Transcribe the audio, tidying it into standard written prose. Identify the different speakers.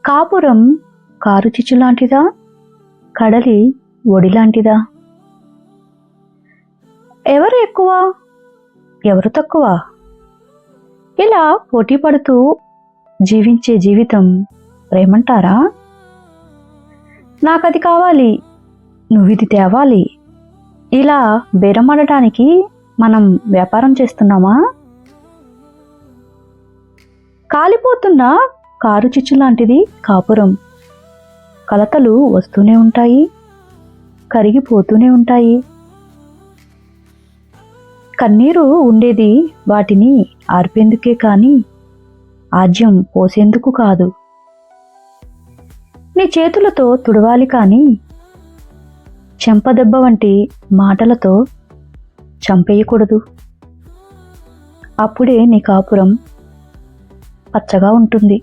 Speaker 1: కాపురం కారు చిచ్చు లాంటిదా, కడలి ఒడి లాంటిదా? ఎవరు ఎక్కువ, ఎవరు తక్కువ? ఇలా పోటీ పడుతూ జీవించే జీవితం ప్రేమంటారా? నాకది కావాలి, నువ్విది తేవాలి, ఇలా బేరమాడటానికి మనం వ్యాపారం చేస్తున్నామా? కాలిపోతున్న కారు చిచ్చు లాంటిది కాపురం. కలతలు వస్తూనే ఉంటాయి, కరిగిపోతూనే ఉంటాయి. కన్నీరు ఉండేది వాటిని ఆర్పేందుకే కాని ఆజ్యం పోసేందుకు కాదు. నీ చేతులతో తుడవాలి కాని చెంపదెబ్బ వంటి మాటలతో చంపేయకూడదు. అప్పుడే నీ కాపురం పచ్చగా ఉంటుంది.